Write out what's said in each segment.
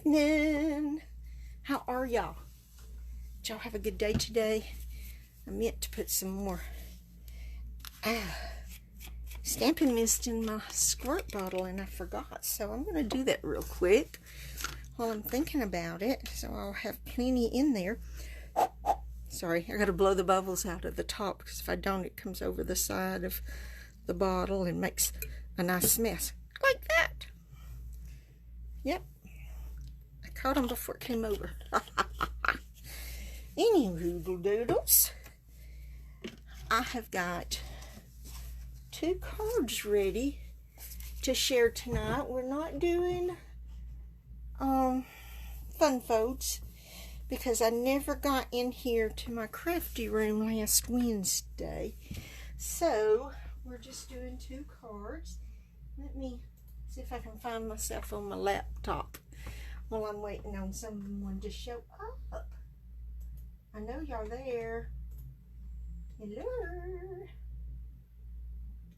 evening. How are y'all? Did y'all have a good day today? I meant to put some more stamping mist in my squirt bottle and I forgot. So I'm going to do that real quick while I'm thinking about it. So I'll have plenty in there. Sorry, I got to blow the bubbles out of the top because if I don't, it comes over the side of the bottle and makes a nice mess. Like that. Yep. I caught them before it came over. Any roodle doodles. I have got 2 cards ready to share tonight. We're not doing fun folds because I never got in here to my crafty room last Wednesday. So we're just doing 2 cards. Let me see if I can find myself on my laptop while I'm waiting on someone to show up. I know y'all there. Hello.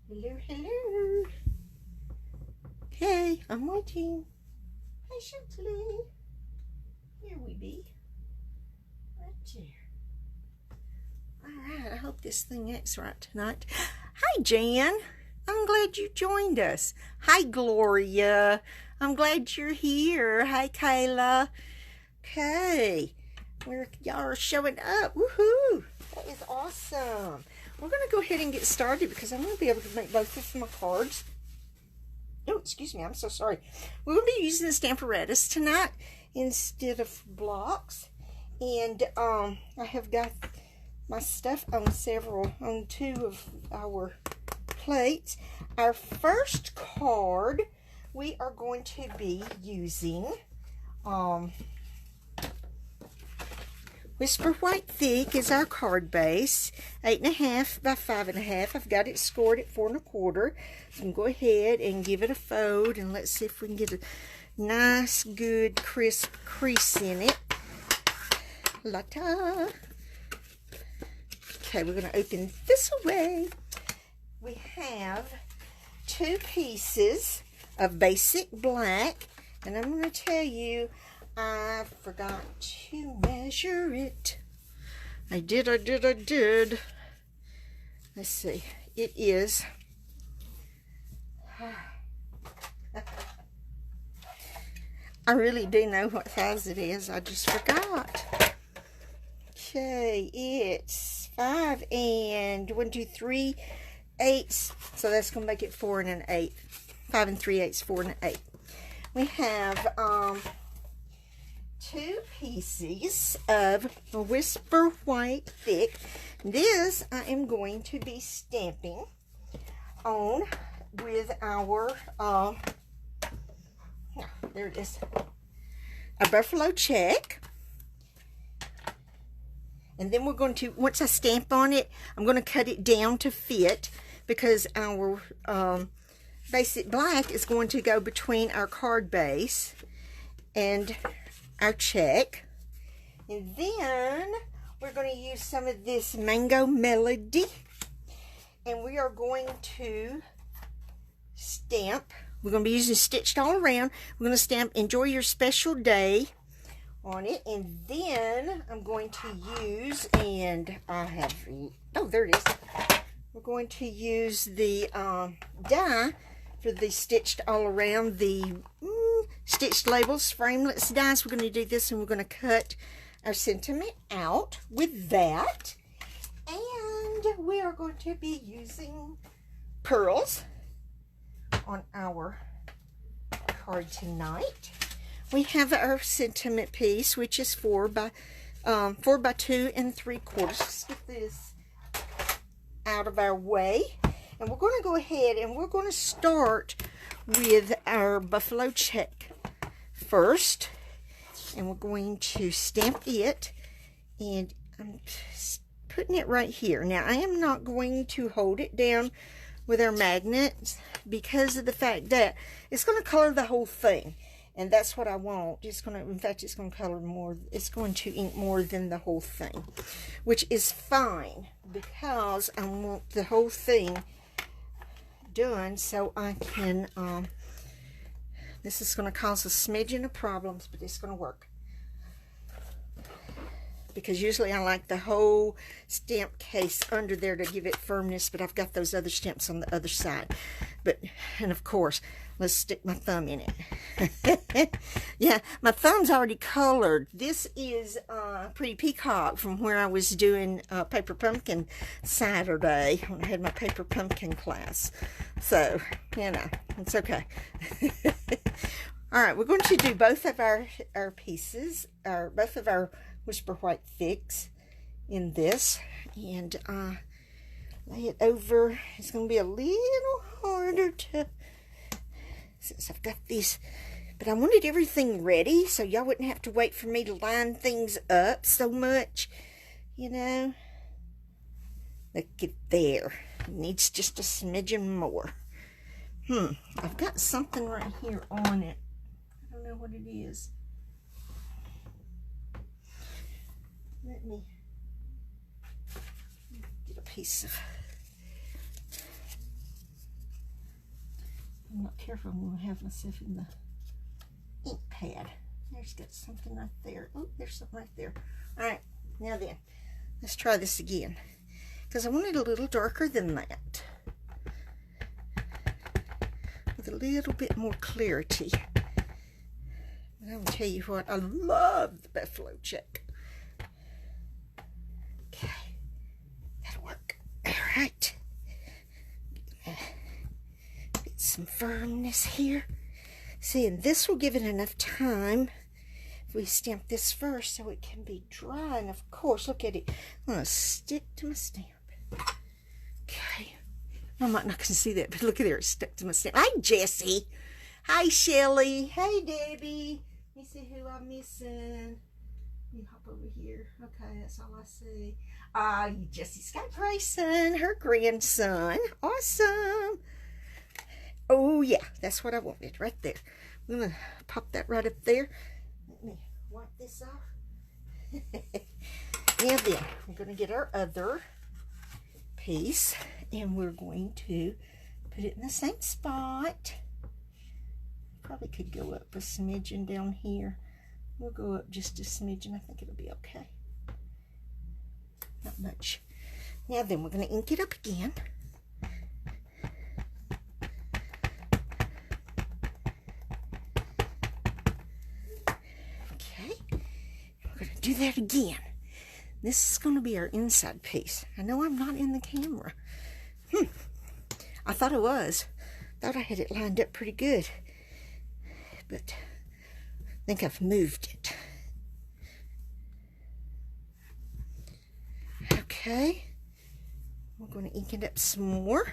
Hello, hello. Okay, I'm waiting patiently. Here we be. Right there. Alright, I hope this thing acts right tonight. Hi, Jan. I'm glad you joined us. Hi, Gloria. I'm glad you're here. Hi, Kayla. Okay. Y'all are showing up. Woohoo! That is awesome. We're going to go ahead and get started because I'm going to be able to make both of my cards. Oh, excuse me. I'm so sorry. We're going to be using the Stamparatus tonight instead of blocks. And I have got my stuff on 2 of our plates. Our first card, we are going to be using Whisper White Thick is our card base, 8.5 by 5.5. I've got it scored at 4 1/4. So I'm going to go ahead and give it a fold, and let's see if we can get a nice, good, crisp crease in it. La-ta! Okay, we're going to open this away. We have 2 pieces of basic black, and I'm going to tell you, I forgot to measure it. I did. Let's see. It is I really do know what size it is. I just forgot. Okay, it's 5 and 1, 2, 3 eighths. So that's going to make it 4 1/8. 5 3/8, 4 1/8. We have 2 pieces of Whisper White Thick. This I am going to be stamping on with our, there it is, a buffalo check. And then we're going to, once I stamp on it, I'm going to cut it down to fit because our basic black is going to go between our card base and our check. And then we're going to use some of this Mango Melody, and we are going to stamp. We're going to be using Stitched All Around. We're going to stamp Enjoy Your Special Day on it, and then I'm going to use, and I have, oh, there it is. We're going to use the die for the Stitched All Around, the Stitched Labels Framelits dies. We're going to do this, and we're going to cut our sentiment out with that. And we are going to be using pearls on our card tonight. We have our sentiment piece, which is 4 by 2 3/4. Let's get this out of our way. And we're going to go ahead and we're going to start with our buffalo check first, and we're going to stamp it, and I'm putting it right here. Now I am not going to hold it down with our magnets because of the fact that it's going to color the whole thing, and that's what I want. It's going to, in fact, it's going to color more, it's going to ink more than the whole thing, which is fine because I want the whole thing done so I can This is going to cause a smidgen of problems, but it's going to work. Because usually I like the whole stamp case under there to give it firmness, but I've got those other stamps on the other side. And of course, let's stick my thumb in it. Yeah, my thumb's already colored. This is Pretty Peacock from where I was doing Paper Pumpkin Saturday when I had my Paper Pumpkin class. So, you know, it's okay. All right, we're going to do both of our pieces, both of our Whisper White Fix in this, and lay it over. It's going to be a little harder to, since I've got these, but I wanted everything ready so y'all wouldn't have to wait for me to line things up so much, you know. Look at there. It needs just a smidgen more. I've got something right here on it. I don't know what it is. Let me get a piece of, I'm not careful, I'm going to have myself in the ink pad. There's got something right there. Oh, there's something right there. Alright, now then, let's try this again. Because I want it a little darker than that. With a little bit more clarity. But I will tell you what, I love the buffalo check. Okay, that'll work. Alright. Get some firmness here. See, and this will give it enough time if we stamp this first so it can be dry. And of course, look at it. I'm going to stick to my stamp. Okay. I might not can see that, but look at there. It's stuck to my stamp. Hi, Jessie. Hi, Shelly. Hey, Debbie. Let me see who I'm missing. You hop over here. Okay, that's all I see. Jessie Scott Grayson, her grandson. Awesome. Oh, yeah, that's what I wanted right there. I'm going to pop that right up there. Let me wipe this off. Now then, we're going to get our other piece, and we're going to put it in the same spot. Probably could go up a smidgen down here. We'll go up just a smidgen. I think it'll be okay. Not much. Now then, we're going to ink it up again. Okay. We're going to do that again. This is going to be our inside piece. I know I'm not in the camera. I thought I was. Thought I had it lined up pretty good. But I think I've moved it. Okay. We're going to ink it up some more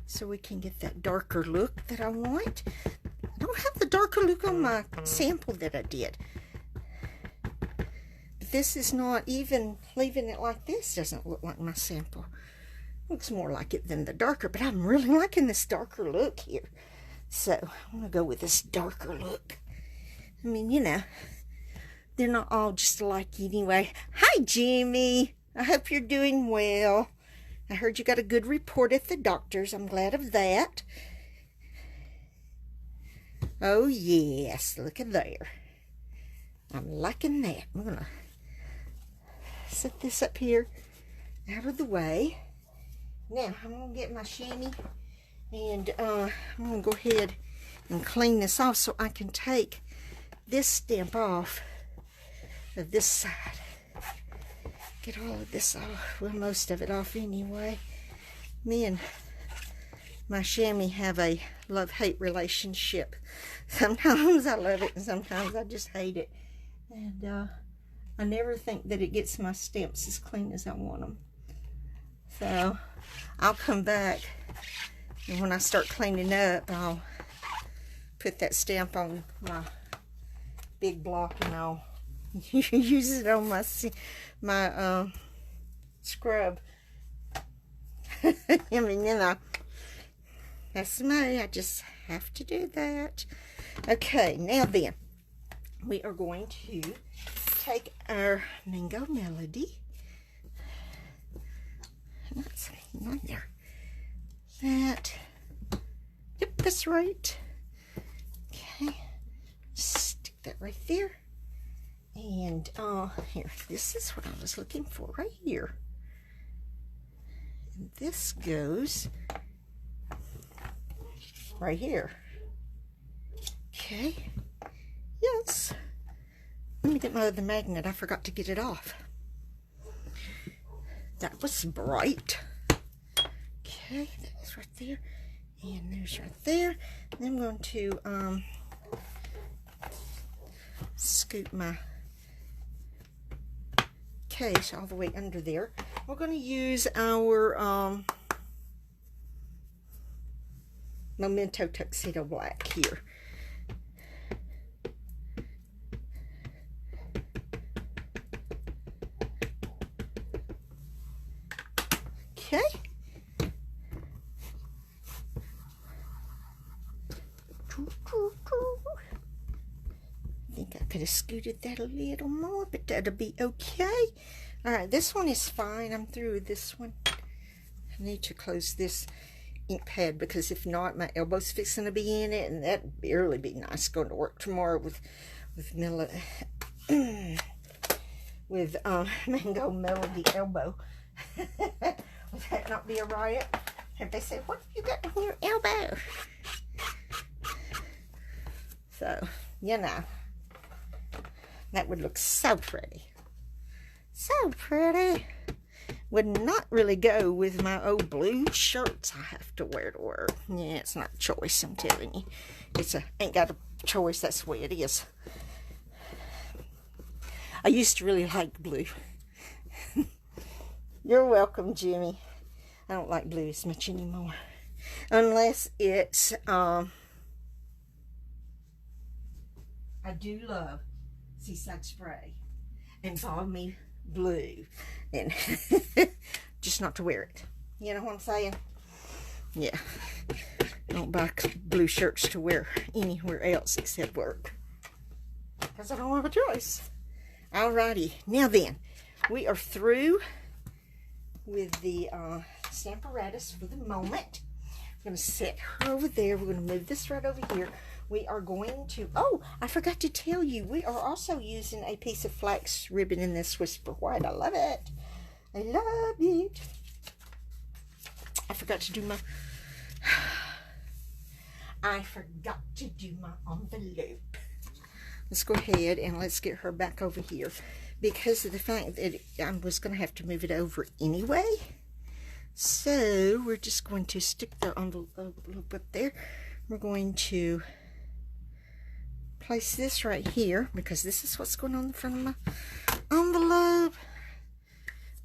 so we can get that darker look that I want. I don't have the darker look on my sample that I did. But this is not, even leaving it like this doesn't look like my sample. Looks more like it than the darker, but I'm really liking this darker look here. So I'm going to go with this darker look. I mean, you know, they're not all just alike anyway. Hi, Jimmy. I hope you're doing well. I heard you got a good report at the doctor's. I'm glad of that. Oh, yes. Look at there. I'm liking that. I'm going to set this up here out of the way. Now, I'm going to get my chamois, and I'm going to go ahead and clean this off so I can take this stamp off of this side. Get all of this off. Well, most of it off anyway. Me and my chamois have a love-hate relationship. Sometimes I love it and sometimes I just hate it. And I never think that it gets my stamps as clean as I want them. So I'll come back, and when I start cleaning up, I'll put that stamp on my big block, and I'll use it on my scrub. I mean, you know, that's me. I just have to do that. Okay, now then, we are going to take our Mango Melody. That's right there. That. Yep, that's right. Okay, stick that right there. And here, this is what I was looking for right here. And this goes right here. Okay, yes. Let me get my other magnet. I forgot to get it off. That was bright. Okay, that's right there. And there's right there. And I'm going to scoot my case all the way under there. We're going to use our Memento Tuxedo Black here. Okay. I think I could have scooted that a little more, but that'll be okay. All right, this one is fine. I'm through with this one. I need to close this ink pad because if not, my elbow's fixing to be in it, and that'd really be nice going to work tomorrow with Mango Melody elbow. Would that not be a riot? If they say, "What have you got on your elbow?" So, you know, that would look so pretty. So pretty. Would not really go with my old blue shirts I have to wear to work. Yeah, it's not a choice, I'm telling you. Ain't got a choice, that's the way it is. I used to really like blue. You're welcome, Jimmy. I don't like blue as much anymore. Unless it's, I do love Seaside Spray and Balmy Blue. And just not to wear it. You know what I'm saying? Yeah. I don't buy blue shirts to wear anywhere else except work. Because I don't have a choice. Alrighty. Now then, we are through with the stamp apparatus for the moment. I'm going to set her over there. We're going to move this right over here. We are going to, oh, I forgot to tell you, we are also using a piece of flax ribbon in this Whisper White. I love it. I love it. I forgot to do my envelope. Let's go ahead and let's get her back over here. Because of the fact that I was going to have to move it over anyway. So, we're just going to stick the envelope up there. We're going to place this right here because this is what's going on in the front of my envelope.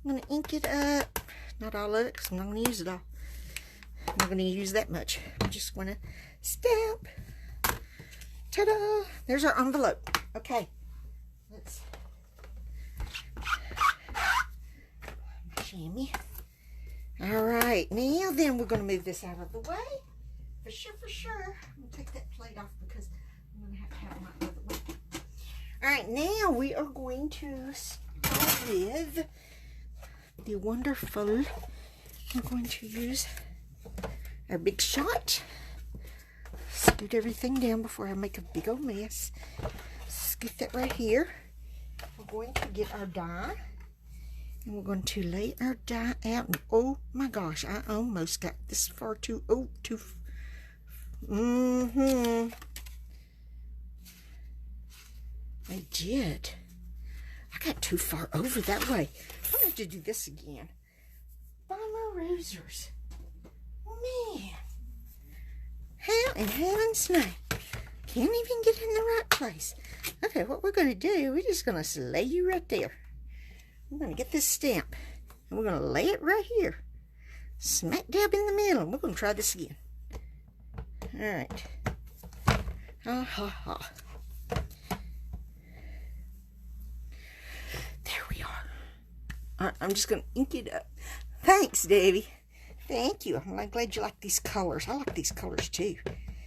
I'm going to ink it up. Not all of it because I'm not going to use it all. I'm not going to use that much. I'm just going to stamp. Ta-da! There's our envelope. Okay. Let's chamois. Alright, now then we're going to move this out of the way. For sure, for sure. I'm going to take that plate off because I'm going to have my other one. Alright, now we are going to start with the wonderful, I'm going to use our Big Shot. Scoot everything down before I make a big old mess. Scoot that right here. We're going to get our die. And we're going to lay our die out. And oh my gosh, I almost got this far too. Oh, too. I did. I got too far over that way. I'm going to have to do this again. By my razors. Man. How in heaven's name? Can't even get in the right place. Okay, what we're going to do, we're just going to lay you right there. I'm going to get this stamp. And we're going to lay it right here. Smack dab in the middle. We're going to try this again. Alright. Ha ha ha. There we are. Alright, I'm just going to ink it up. Thanks, Davy. Thank you. I'm glad you like these colors. I like these colors too.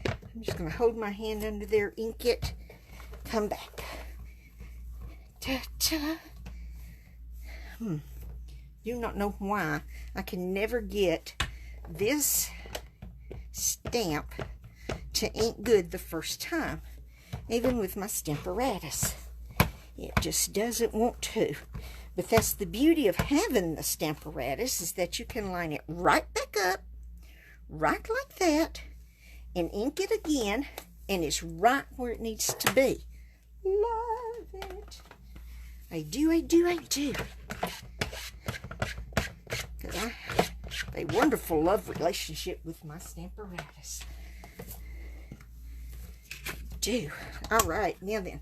I'm just going to hold my hand under there, ink it, come back. Ta-ta. Do not know why I can never get this stamp to ink good the first time. even with my Stamparatus. It just doesn't want to. But that's the beauty of having the Stamparatus, is that you can line it right back up, right like that, and ink it again, and it's right where it needs to be. Love it. I do. Because I have a wonderful love relationship with my Stamparatus. All right, now then,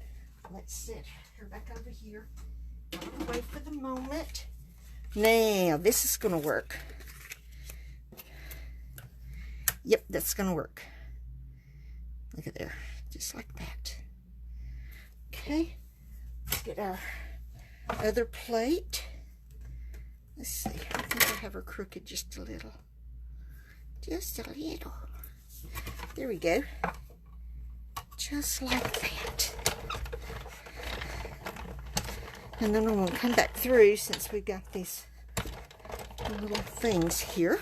let's sit her back over here. Out of the way for the moment. Now, this is going to work. Yep, that's going to work. Look at there, just like that. Okay, let's get our other plate. Let's see, I think I have her crooked just a little. Just a little. There we go. Just like that. And then I'm going to come back through, since we've got these little things here.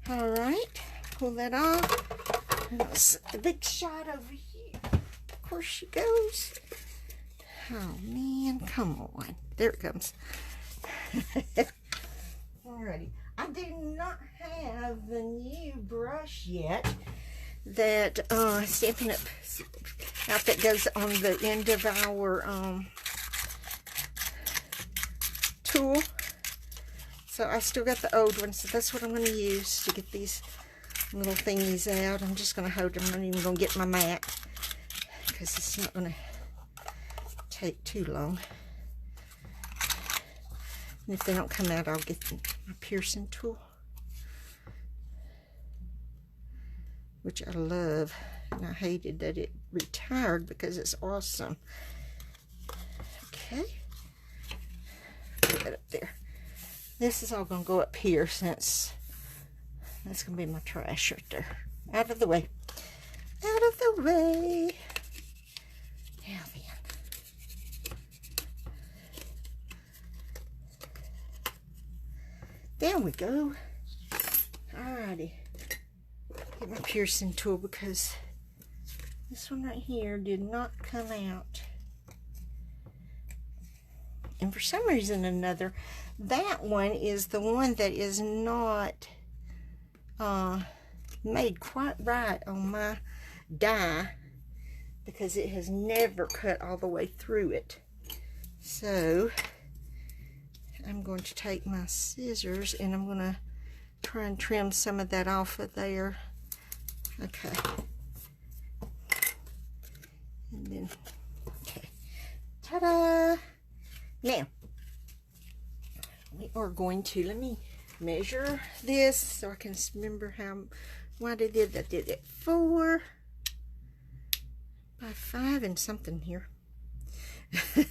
All right, pull that off. And let's set the big shot over here. Of course she goes. Oh man, come on. There it comes. Alrighty. I do not have the new brush yet that Stampin' Up! Outfit goes on the end of our tool. So I still got the old one, so that's what I'm going to use to get these little thingies out. I'm just going to hold them. I'm not even going to get my mat, because it's not going to take too long. And if they don't come out, I'll get my piercing tool, which I love. And I hated that it retired, because it's awesome. Okay. Put that up there. This is all going to go up here, since that's going to be my trash right there. Out of the way. Out of the way. Now then. There we go. Alrighty. Get my piercing tool, because this one right here did not come out. And for some reason or another, that one is the one that is not made quite right on my die, because it has never cut all the way through it. So I'm going to take my scissors and I'm going to try and trim some of that off of there. Okay. And then, okay. Ta-da! Now, we are going to, let me measure this so I can remember how wide I did. I did it 4 by 5 and something here. 5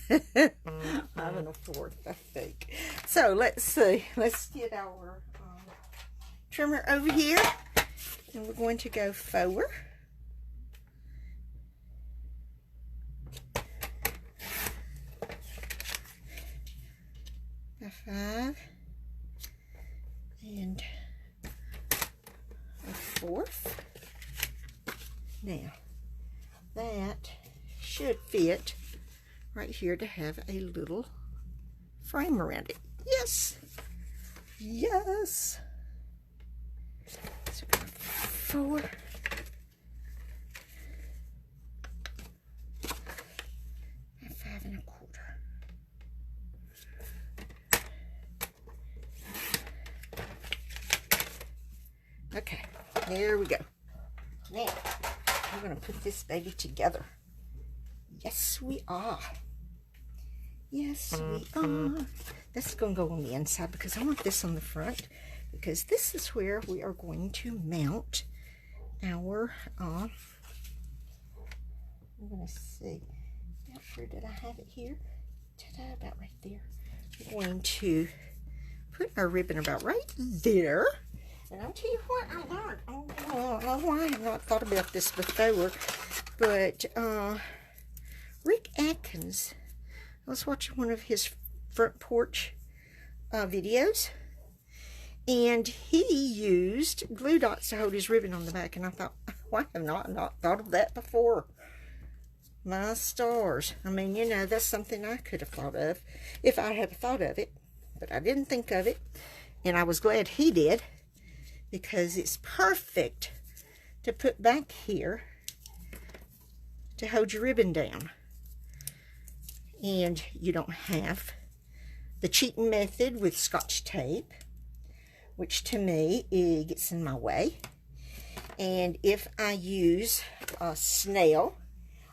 1/4, I think. So let's see. Let's get our trimmer over here, and we're going to go 4. A 5 and a 4th. Now that should fit right here to have a little frame around it. Yes, yes. So 4. And 5 1/4. Okay, there we go. Now, we're going to put this baby together. Yes, we are. Yes, we are. This is going to go on the inside, because I want this on the front, because this is where we are going to mount our, I'm going to see. Not sure, did I have it here? Ta-da, about right there. We're going to put our ribbon about right there. And I'll tell you what I learned. I don't know why I have not thought about this before, but Rick Atkins, I was watching one of his front porch videos, and he used glue dots to hold his ribbon on the back, and I thought, why have I not thought of that before? My stars. I mean, you know, that's something I could have thought of if I had thought of it, but I didn't think of it, and I was glad he did, because it's perfect to put back here to hold your ribbon down. And you don't have the cheating method with Scotch tape, which to me, it gets in my way. And if I use a snail,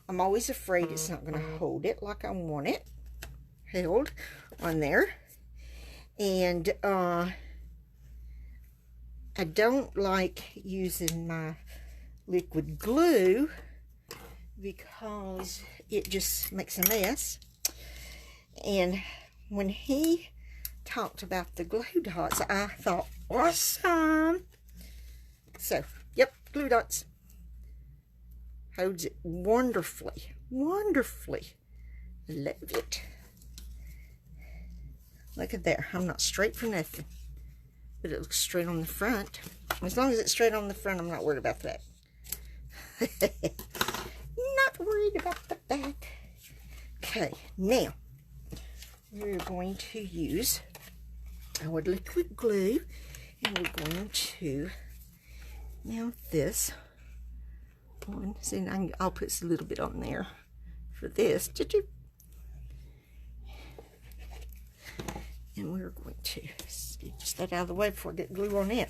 I'm always afraid it's not going to hold it like I want it held on there. And I don't like using my liquid glue because it just makes a mess. And when he talked about the glue dots, I thought, awesome. So, yep, glue dots. Holds it wonderfully, wonderfully. Love it. Look at there. I'm not straight for nothing. But it looks straight on the front. As long as it's straight on the front, I'm not worried about that. Not worried about the back. Okay, now we're going to use our liquid glue, and we're going to mount this on. See, I'll put a little bit on there for this. And we're going to scooch that out of the way before I get glue on it.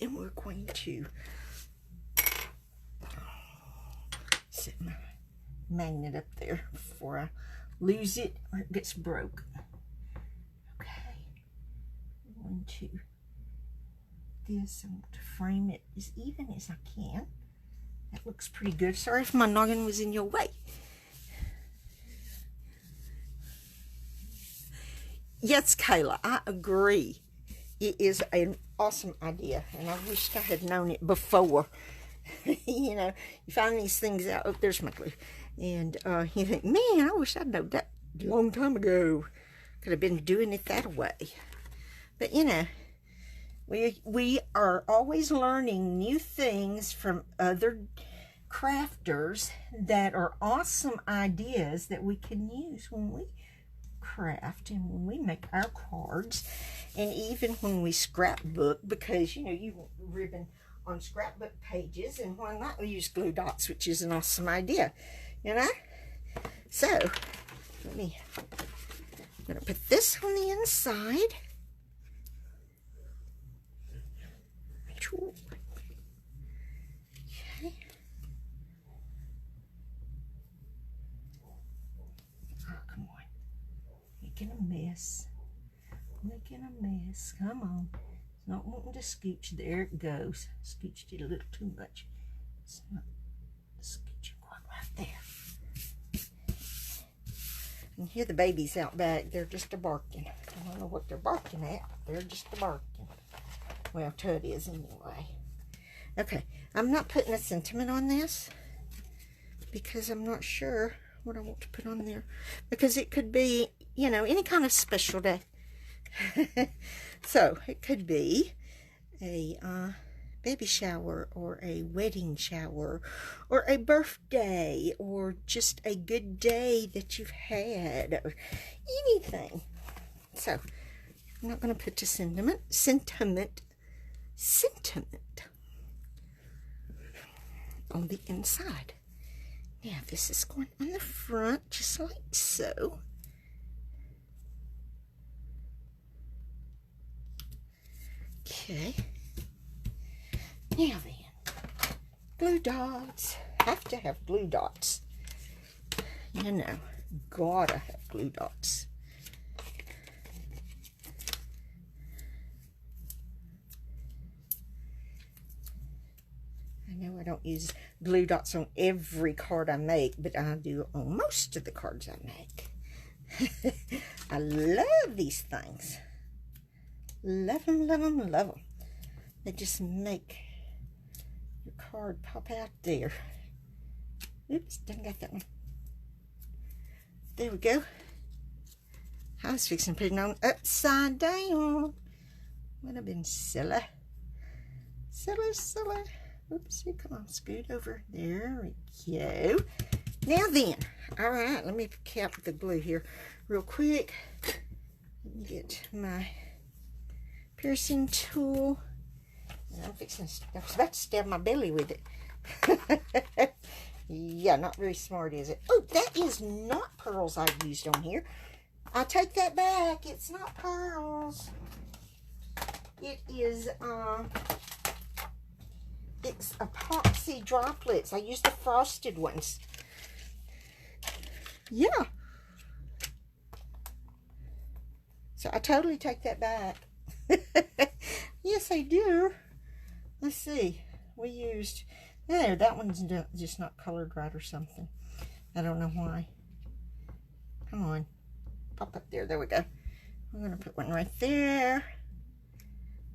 And we're going to set my magnet up there before I lose it or it gets broke. Okay. I'm going to this. I want to frame it as even as I can. That looks pretty good. Sorry if my noggin was in your way. Yes, Kayla, I agree. It is an awesome idea, and I wished I had known it before. You know, you find these things out. Oh, there's my glue. And you think, man, I wish I'd known that a long time ago. Could have been doing it that way. But, you know, we are always learning new things from other crafters that are awesome ideas that we can use when we craft and when we make our cards, and even when we scrapbook, because you know you want ribbon on scrapbook pages, and why not use glue dots, which is an awesome idea, you know. So I'm gonna put this on the inside. Okay. Oh, come on. Making a mess. Making a mess. Come on. It's not wanting to scooch. There it goes. Scooched it a little too much. It's not scooching quite right there. And here the babies out back. They're just a-barking. I don't know what they're barking at, but they're just a-barking. Well, Tut is anyway. Okay. I'm not putting a sentiment on this because I'm not sure what I want to put on there. Because it could be, you know, any kind of special day. So it could be a baby shower, or a wedding shower, or a birthday, or just a good day that you've had, or anything. So I'm not going to put a sentiment on the inside. Now this is going on the front, just like so. Okay. Now then, glue dots. Have to have glue dots. You know, gotta have glue dots. I know I don't use glue dots on every card I make, but I do on most of the cards I make. I love these things. Love them, love them, love them. They just make your card pop out there. Oops, didn't get that one. There we go. I was fixing to put it on upside down. Would have been silly. Silly, silly. Oopsie, come on, scoot over. There we go. Now then, all right, let me cap the glue here real quick. Get my piercing tool. And I was about to stab my belly with it. Yeah, not very smart, is it? Oh, that is not pearls I used on here. I take that back. It's not pearls. It is, it's epoxy droplets. I used the frosted ones. Yeah. So I totally take that back. Yes, I do. Let's see. We used, there, that one's just not colored right or something. I don't know why. Come on. Pop up there. There we go. I'm going to put one right there.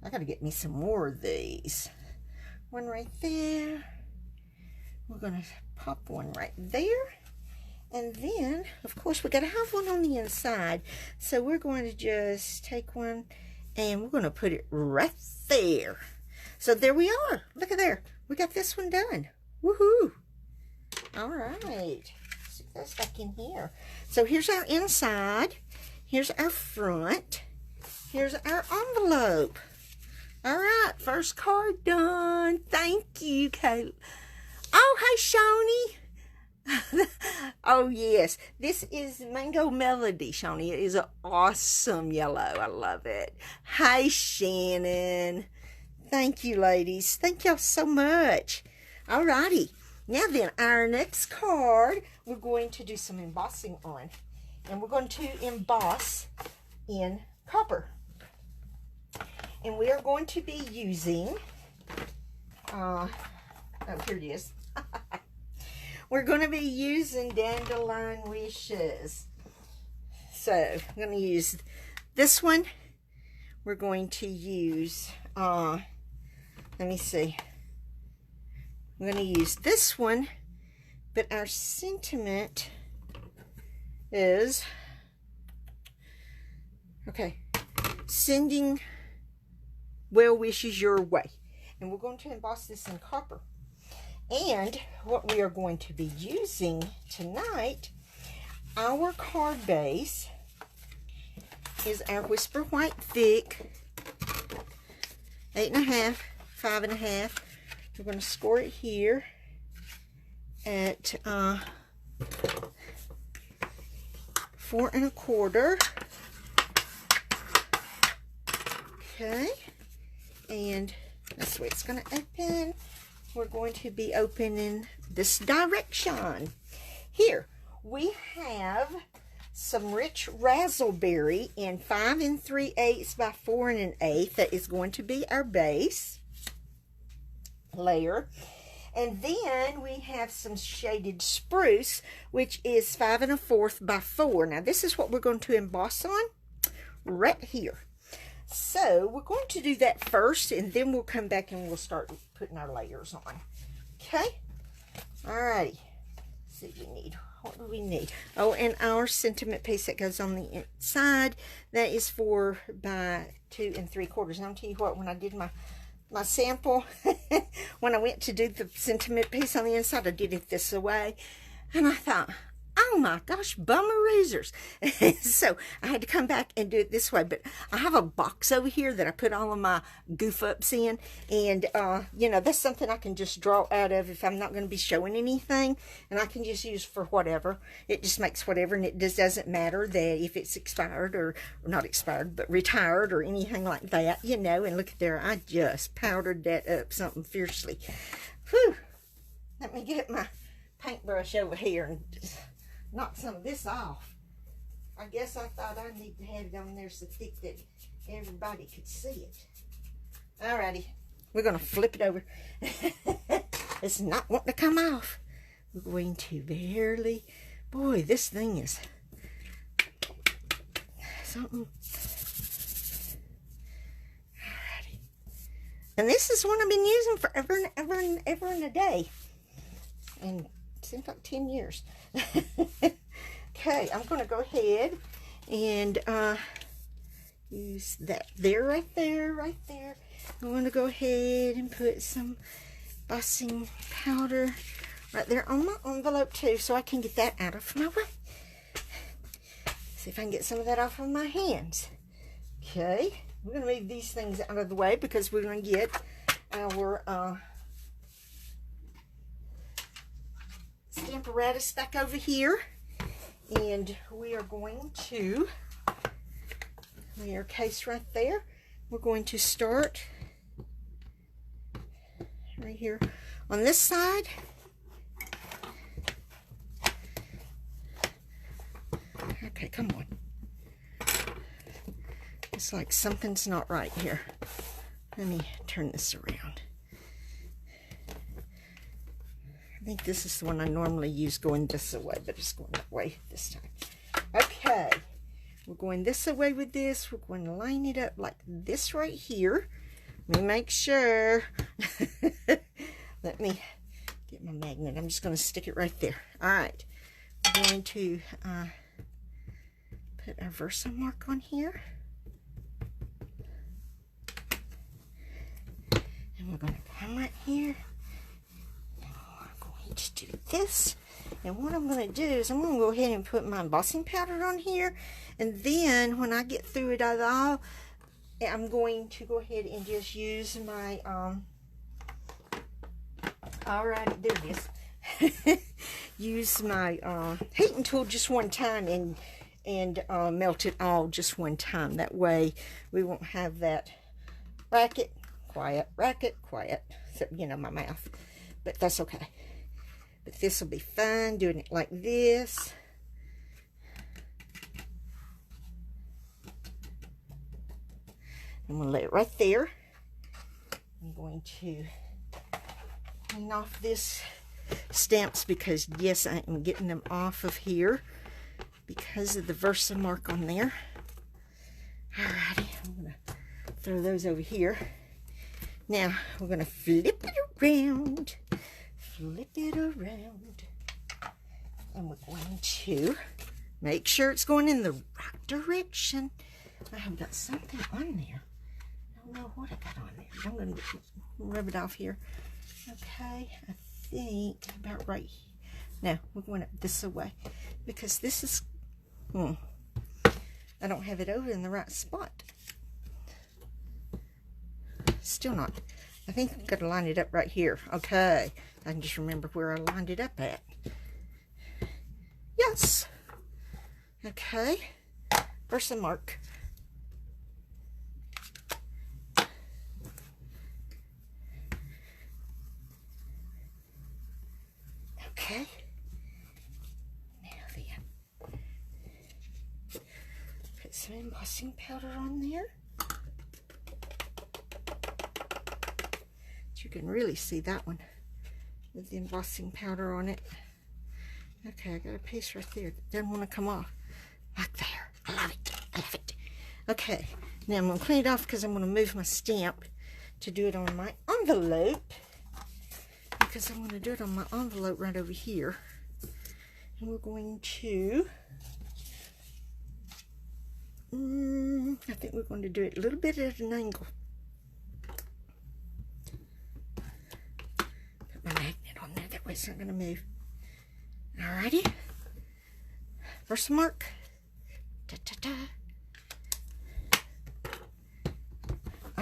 I got to get me some more of these. One right there. We're going to pop one right there. And then, of course, we got to have one on the inside. So we're going to just take one and we're going to put it right there. So there we are. Look at there. We got this one done. Woohoo! All right. Stick those back in here. So here's our inside. Here's our front. Here's our envelope. All right. First card done. Thank you, Kayla. Oh, hey, Shawnee. Oh, yes. This is Mango Melody, Shawnee. It is an awesome yellow. I love it. Hi, Shannon. Thank you, ladies. Thank y'all so much. All righty. Now then, our next card, we're going to do some embossing on. And we're going to emboss in copper. And we are going to be using, oh, here it is. We're going to be using Dandelion Wishes. So, I'm going to use this one. We're going to use, let me see. I'm going to use this one, but our sentiment is, okay, sending well wishes your way. And we're going to emboss this in copper. And what we are going to be using tonight, our card base is our Whisper White Thick 8.5, 5.5. We're going to score it here at 4 1/4. Okay, and that's the way it's going to open. We're going to be opening this direction. Here, we have some rich razzleberry in 5 3/8 by 4 1/8. That is going to be our base layer. And then we have some shaded spruce, which is 5 1/4 by 4. Now, this is what we're going to emboss on right here. So, we're going to do that first, and then we'll come back and we'll start putting our layers on. Okay? Alrighty. Let's see what we need. What do we need? Oh, and our sentiment piece that goes on the inside, that is 4 by 2 3/4. And I'll tell you what, when I did my sample, when I went to do the sentiment piece on the inside, I did it this way. And I thought, oh my gosh, bummer razors. So I had to come back and do it this way. But I have a box over here that I put all of my goof ups in. And, you know, that's something I can just draw out of if I'm not going to be showing anything. And I can just use for whatever. It just makes whatever. And it just doesn't matter that if it's expired or not expired, but retired or anything like that, you know. And look at there, I just powdered that up something fiercely. Whew. Let me get my paintbrush over here and just knock some of this off. I guess I thought I need to have it on there so thick that everybody could see it. Alrighty, we're going to flip it over. It's not wanting to come off. We're going to barely, boy, this thing is something. Alrighty. And this is one I've been using forever and ever and ever and a day. And it seems like 10 years. Okay, I'm going to go ahead and use that there, right there. I'm going to go ahead and put some embossing powder right there on my envelope too, so I can get that out of my way. See if I can get some of that off of my hands. Okay, we're going to move these things out of the way because we're going to get our Stamparatus back over here. And we are going to lay our case right there. We're going to start right here on this side. Okay, come on. It's like something's not right here. Let me turn this around. I think this is the one I normally use going this way, but it's going that way this time. Okay, we're going this way with this. We're going to line it up like this right here. Let me make sure. Let me get my magnet. I'm just going to stick it right there. All right, we're going to put our Versamark on here. And we're going to come right here. To do this, and what I'm going to do is I'm going to go ahead and put my embossing powder on here, and then when I get through it all, I'm going to go ahead and just use my alright, there it is. Use my heating tool just one time and melt it all just one time. That way we won't have that racket quiet, so, you know, my mouth, but that's okay. But this will be fine doing it like this. I'm going to lay it right there. I'm going to clean off this stamps because, yes, I am getting them off of here because of the Versamark on there. Alrighty, I'm going to throw those over here. Now, we're going to flip it around. Flip it around, and we're going to make sure it's going in the right direction. I have got something on there. I don't know what I got on there. I'm going to rub it off here. Okay, I think about right here. Now we're going this way because this is I don't have it over in the right spot. Still not. I think I've got to line it up right here. Okay. I can just remember where I lined it up at. Yes. Okay. Versamark. Okay. Now then. Put some embossing powder on there. You can really see that one with the embossing powder on it. Okay, I got a piece right there that doesn't want to come off. Like there. I love it. I love it. Okay, now I'm going to clean it off because I'm going to move my stamp to do it on my envelope. Because I'm going to do it on my envelope right over here. And we're going to... I think we're going to do it a little bit at an angle. My magnet on there, that way it's not going to move. Alrighty. Versamark. Da, da, da.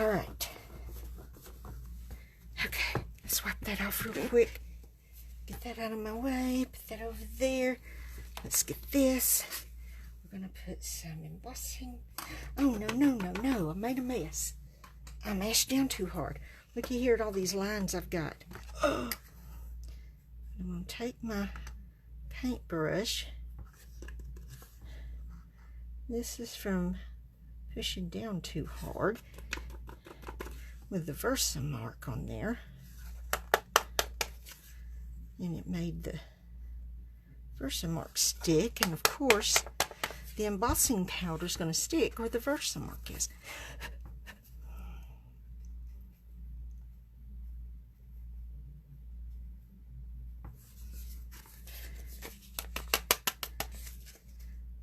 Alright. Okay, let's wipe that off real quick. Get that out of my way. Put that over there. Let's get this. We're going to put some embossing. Oh, no. I made a mess. I mashed down too hard. Look here at all these lines I've got. Oh. I'm going to take my paintbrush. This is from pushing down too hard with the Versamark on there. And it made the Versamark stick. And of course, the embossing powder is going to stick where the Versamark is.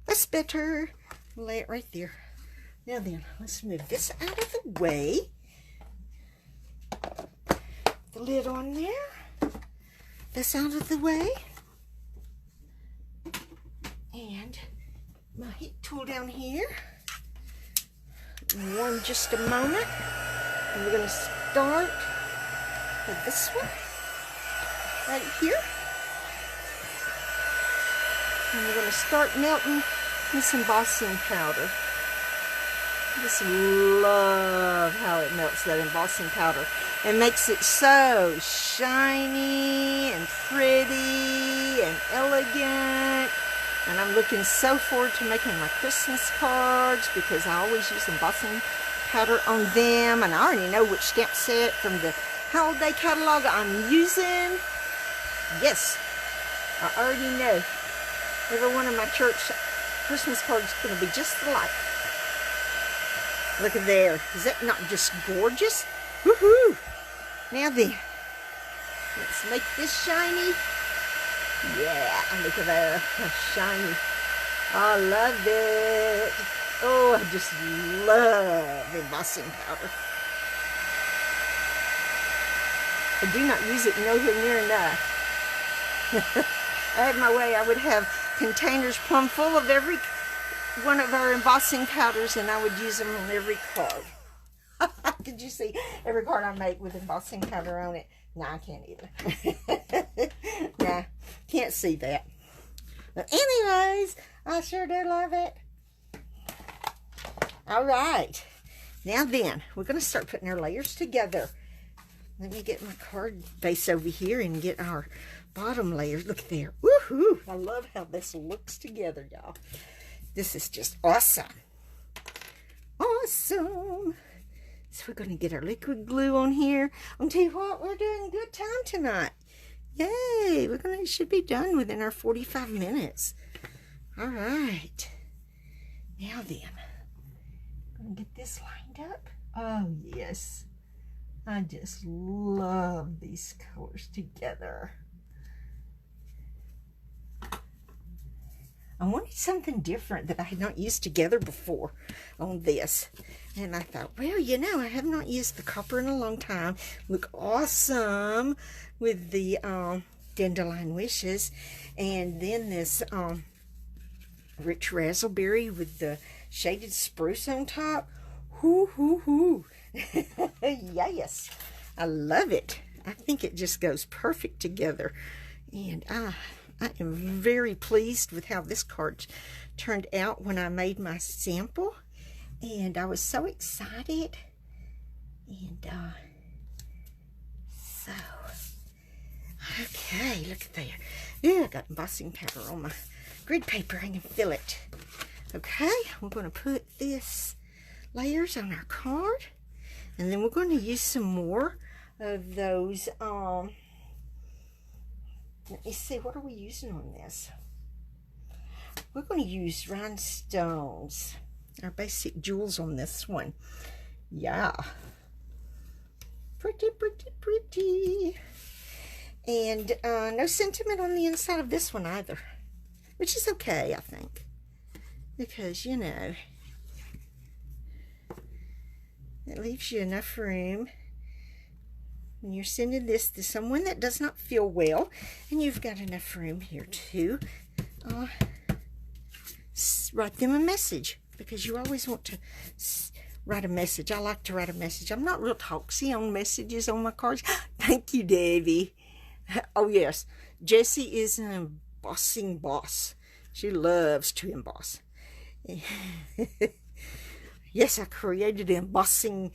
That's better. We'll lay it right there. Now then, let's move this out of the way. the lid on there. That's out of the way. And my heat tool down here. Warm just a moment. And we're going to start with this one right here. And we're going to start melting this embossing powder. I just love how it melts, that embossing powder. It makes it so shiny and pretty and elegant. And I'm looking so forward to making my Christmas cards because I always use embossing powder on them. And I already know which stamp set from the holiday catalog I'm using. Yes, I already know. Every one of my church Christmas cards is going to be just alike. Look at there. Is that not just gorgeous? Woohoo! Now then, let's make this shiny. Yeah, look at that. How shiny. I love it. Oh, I just love embossing powder. I do not use it nowhere near enough. I had my way, I would have containers plumb full of every one of our embossing powders, and I would use them on every card. Did you see every card I make with embossing powder on it? No, I can't either. Nah, can't see that. But anyways, I sure do love it. All right. Now then, we're going to start putting our layers together. Let me get my card base over here and get our bottom layers. Look there. Woohoo! I love how this looks together, y'all. This is just awesome. Awesome. So we're going to get our liquid glue on here. I'll tell you what, we're doing good time tonight. Yay! It should be done within our 45 minutes. All right. Now then, I'm going to get this lined up. Oh, yes. I just love these colors together. I wanted something different that I had not used together before on this. And I thought, well, you know, I have not used the copper in a long time. Look awesome with the dandelion wishes. And then this rich raspberry with the shaded spruce on top. Hoo, hoo, hoo. Yes, I love it. I think it just goes perfect together. And I am very pleased with how this card turned out when I made my sample. And I was so excited. And so, okay, look at there. Yeah, I got embossing powder on my grid paper. I can feel it. Okay, I'm going to put this layers on our card. And then we're going to use some more of those, let me see, what are we using on this? We're going to use rhinestones, our basic jewels on this one. Yeah. Pretty, pretty, pretty. And no sentiment on the inside of this one either, which is okay, I think. Because, you know, it leaves you enough room when you're sending this to someone that does not feel well, and you've got enough room here to write them a message, because you always want to write a message. I like to write a message. I'm not real talksy on messages on my cards. Thank you, Davy. Oh yes, Jessie is an embossing boss. She loves to emboss. Yes, I created an embossing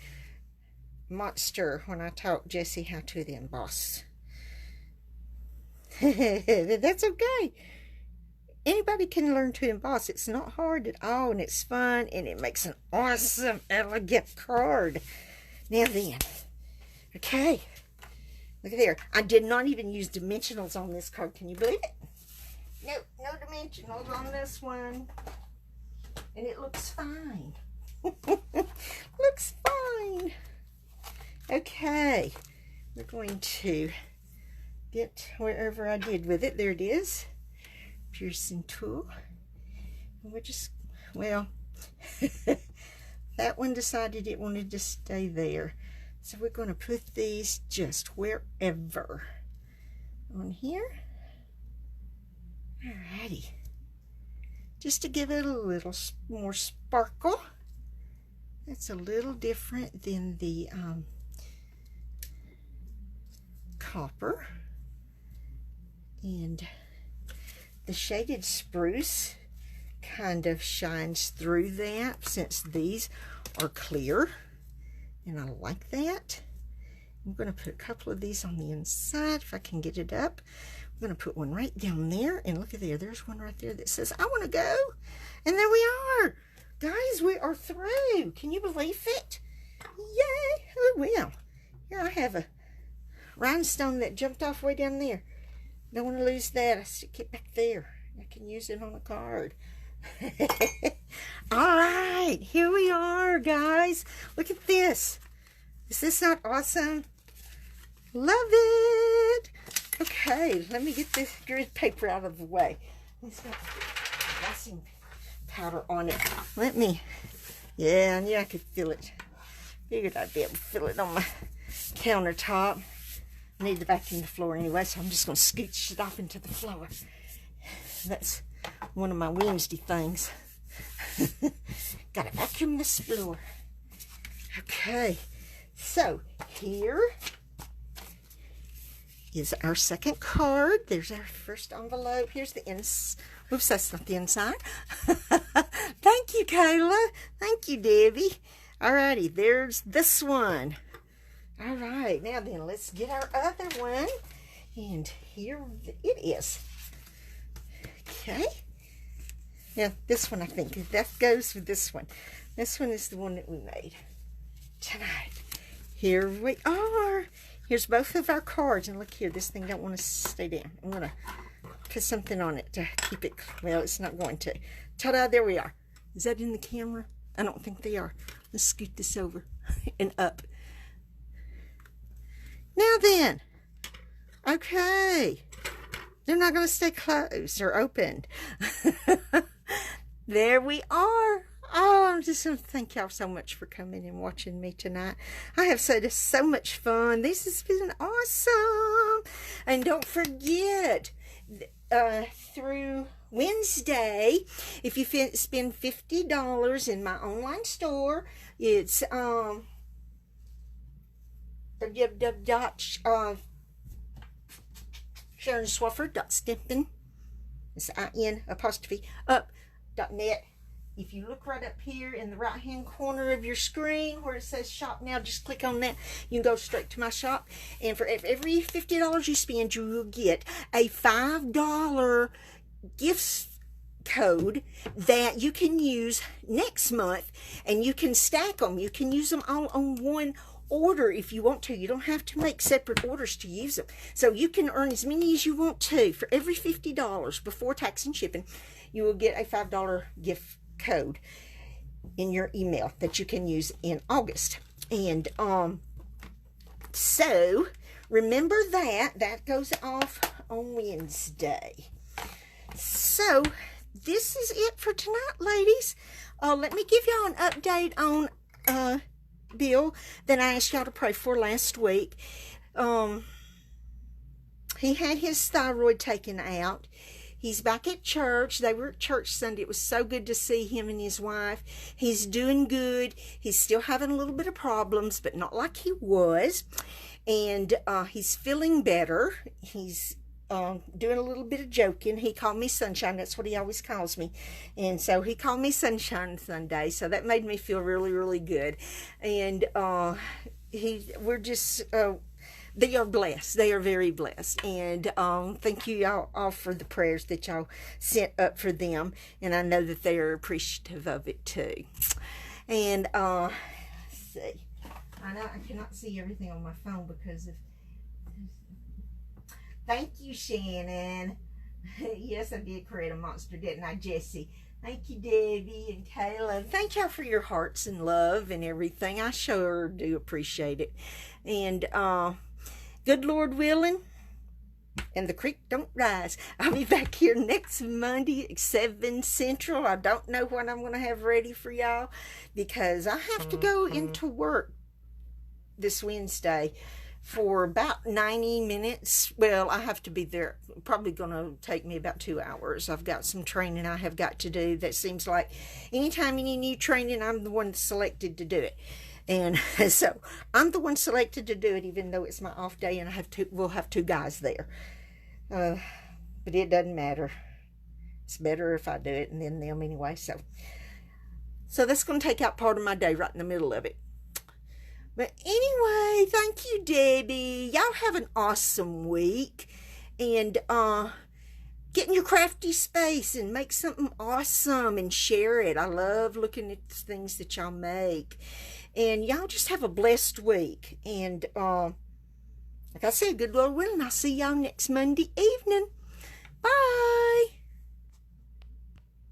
monster when I taught Jessie how to emboss. That's okay. Anybody can learn to emboss. It's not hard at all, and it's fun, and it makes an awesome, elegant card. Now then, okay, look at there. I did not even use dimensionals on this card. Can you believe it? Nope, no dimensionals on this one. And it looks fine. Looks fine. Okay, we're going to get wherever I did with it. There it is. Piercing tool. And we're just, well, that one decided it wanted to stay there. So we're going to put these just wherever. On here. Alrighty. Just to give it a little more sparkle. That's a little different than the copper. And the shaded spruce kind of shines through that since these are clear. And I like that. I'm going to put a couple of these on the inside if I can get it up. I'm going to put one right down there. And look at there. There's one right there that says, I want to go. And there we are. Guys, we are through. Can you believe it? Yay. Oh, well. Here I have a rhinestone that jumped off way down there. Don't want to lose that. I stick it back there. I can use it on a card. All right. Here we are, guys. Look at this. Is this not awesome? Love it. Okay, let me get this grid paper out of the way. It's got blessing powder on it. Yeah, I knew I could feel it. Figured I'd be able to feel it on my countertop. I need to vacuum the floor anyway, so I'm just going to scooch it off into the floor. That's one of my Wednesday things. Gotta vacuum this floor. Okay, so here is our second card. There's our first envelope. Here's the oops, that's not the inside. Thank you, Kayla. Thank you, Debbie. Alrighty, there's this one. Alright, now then, let's get our other one. And here it is. Okay. Now, this one, I think, that goes with this one. This one is the one that we made tonight. Here we are. Here's both of our cards. And look here, this thing don't want to stay down. I'm going to put something on it to keep it, well, it's not going to. Ta-da, there we are. Is that in the camera? I don't think they are. Let's scoot this over and up. Now then, okay. They're not going to stay closed or opened. There we are. Oh, I'm just going to thank y'all so much for coming and watching me tonight. I have had so much fun. This has been awesome. And don't forget, through Wednesday, if you spend $50 in my online store, it's www.SharonSwaffer.Stimpin. It's IN_up.net. If you look right up here in the right hand corner of your screen where it says shop now, just click on that. You can go straight to my shop. And for every $50 you spend, you will get a $5 gift code that you can use next month. And you can stack them. You can use them all on one order if you want to. You don't have to make separate orders to use them. So you can earn as many as you want to. For every $50 before tax and shipping, you will get a $5 gift code in your email that you can use in August. And so remember that goes off on Wednesday. So this is it for tonight, ladies. Let me give y'all an update on Bill that I asked y'all to pray for last week. He had his thyroid taken out. He's back at church. They were at church Sunday. It was so good to see him and his wife. He's doing good. He's still having a little bit of problems, but not like he was. And he's feeling better. He's doing a little bit of joking. He called me Sunshine. That's what he always calls me. And so he called me Sunshine Sunday. So that made me feel really, really good. And we're just... they are blessed. They are very blessed. And thank you all for the prayers that y'all sent up for them. And I know that they are appreciative of it too. And let's see. I know I cannot see everything on my phone because of... Thank you, Shannon. Yes, I did create a monster, didn't I, Jessie? Thank you, Debbie and Kayla. Thank y'all for your hearts and love and everything. I sure do appreciate it. And good Lord willing, and the creek don't rise, I'll be back here next Monday at 7 Central. I don't know what I'm going to have ready for y'all because I have to go into work this Wednesday for about 90 minutes. Well, I have to be there. Probably going to take me about 2 hours. I've got some training I have got to do. That seems like anytime you need new training, I'm the one selected to do it. And so I'm the one selected to do it, even though it's my off day, and we'll have 2 guys there. But it doesn't matter. It's better if I do it and then them anyway. So that's going to take out part of my day right in the middle of it. But anyway, thank you, Debbie. Y'all have an awesome week. And get in your crafty space and make something awesome and share it. I love looking at the things that y'all make. And y'all just have a blessed week. And like I said, good Lord willing, I'll see y'all next Monday evening. Bye.